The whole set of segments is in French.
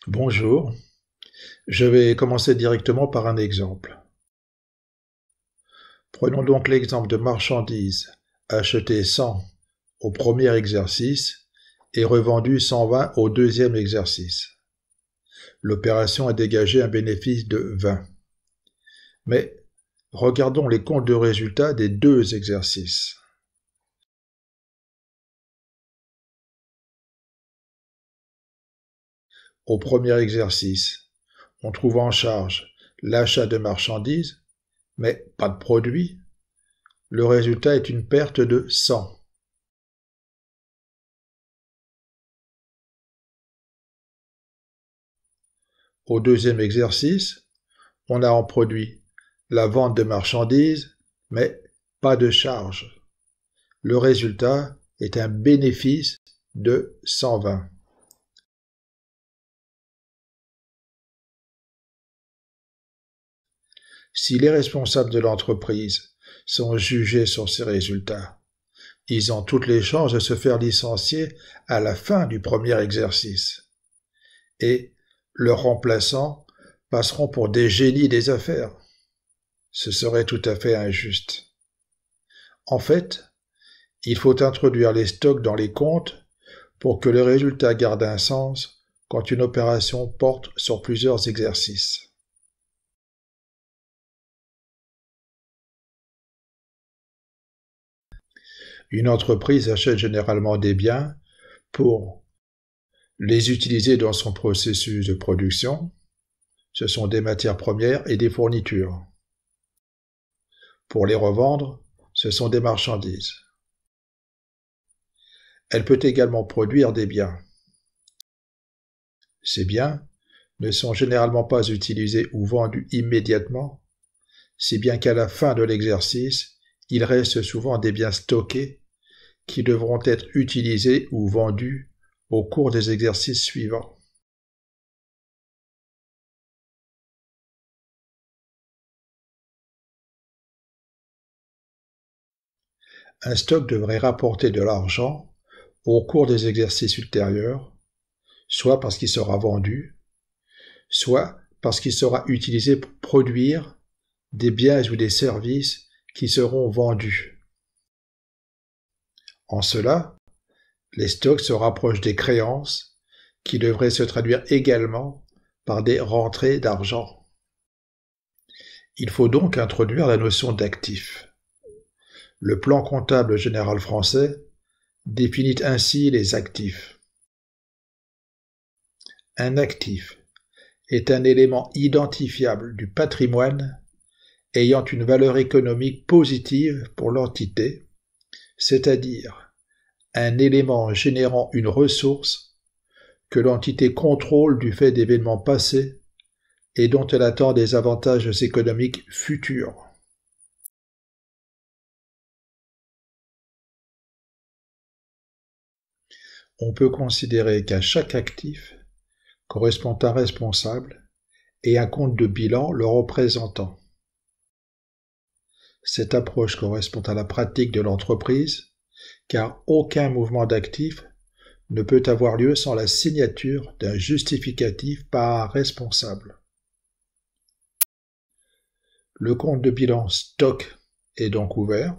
Bonjour, je vais commencer directement par un exemple. Prenons donc l'exemple de marchandises achetées 100 au premier exercice et revendues 120 au deuxième exercice. L'opération a dégagé un bénéfice de 20. Mais regardons les comptes de résultats des deux exercices. Au premier exercice, on trouve en charge l'achat de marchandises, mais pas de produit. Le résultat est une perte de 100. Au deuxième exercice, on a en produit la vente de marchandises, mais pas de charge. Le résultat est un bénéfice de 120. Si les responsables de l'entreprise sont jugés sur ces résultats, ils ont toutes les chances de se faire licencier à la fin du premier exercice. Et leurs remplaçants passeront pour des génies des affaires. Ce serait tout à fait injuste. En fait, il faut introduire les stocks dans les comptes pour que le résultat garde un sens quand une opération porte sur plusieurs exercices. Une entreprise achète généralement des biens pour les utiliser dans son processus de production. Ce sont des matières premières et des fournitures. Pour les revendre, ce sont des marchandises. Elle peut également produire des biens. Ces biens ne sont généralement pas utilisés ou vendus immédiatement, si bien qu'à la fin de l'exercice, il reste souvent des biens stockés qui devront être utilisés ou vendus au cours des exercices suivants. Un stock devrait rapporter de l'argent au cours des exercices ultérieurs, soit parce qu'il sera vendu, soit parce qu'il sera utilisé pour produire des biens ou des services qui seront vendus. En cela, les stocks se rapprochent des créances qui devraient se traduire également par des rentrées d'argent. Il faut donc introduire la notion d'actif. Le plan comptable général français définit ainsi les actifs. Un actif est un élément identifiable du patrimoine ayant une valeur économique positive pour l'entité, c'est-à-dire un élément générant une ressource que l'entité contrôle du fait d'événements passés et dont elle attend des avantages économiques futurs. On peut considérer qu'à chaque actif correspond un responsable et un compte de bilan le représentant. Cette approche correspond à la pratique de l'entreprise, car aucun mouvement d'actifs ne peut avoir lieu sans la signature d'un justificatif par un responsable. Le compte de bilan stock est donc ouvert.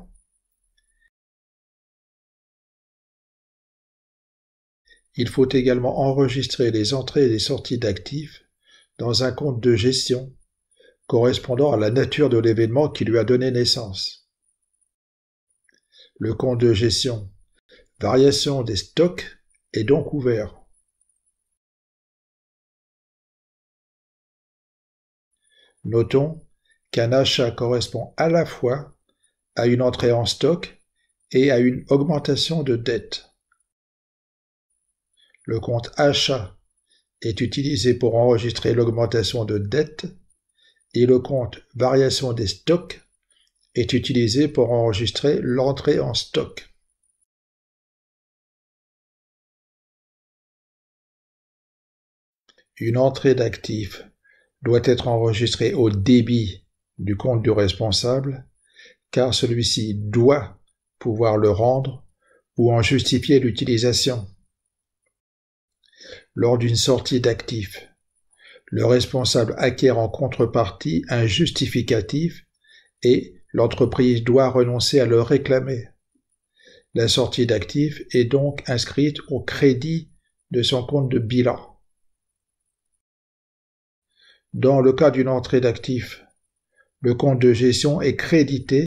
Il faut également enregistrer les entrées et les sorties d'actifs dans un compte de gestion correspondant à la nature de l'événement qui lui a donné naissance. Le compte de gestion variation des stocks est donc ouvert. Notons qu'un achat correspond à la fois à une entrée en stock et à une augmentation de dette. Le compte achat est utilisé pour enregistrer l'augmentation de dette et le compte variation des stocks est utilisé pour enregistrer l'entrée en stock. Une entrée d'actifs doit être enregistrée au débit du compte du responsable, car celui-ci doit pouvoir le rendre ou en justifier l'utilisation. Lors d'une sortie d'actifs, Le responsable acquiert en contrepartie un justificatif et l'entreprise doit renoncer à le réclamer. La sortie d'actifs est donc inscrite au crédit de son compte de bilan. Dans le cas d'une entrée d'actifs, le compte de gestion est crédité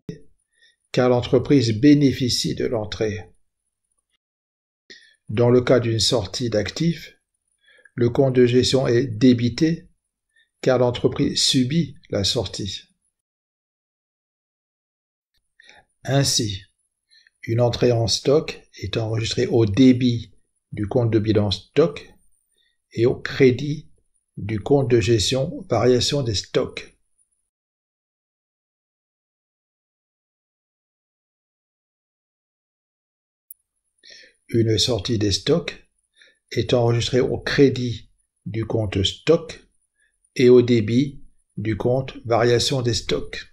car l'entreprise bénéficie de l'entrée. Dans le cas d'une sortie d'actifs, le compte de gestion est débité car l'entreprise subit la sortie. Ainsi, une entrée en stock est enregistrée au débit du compte de bilan stock et au crédit du compte de gestion variation des stocks. Une sortie des stocks est enregistrée au crédit du compte stock et au débit du compte variation des stocks.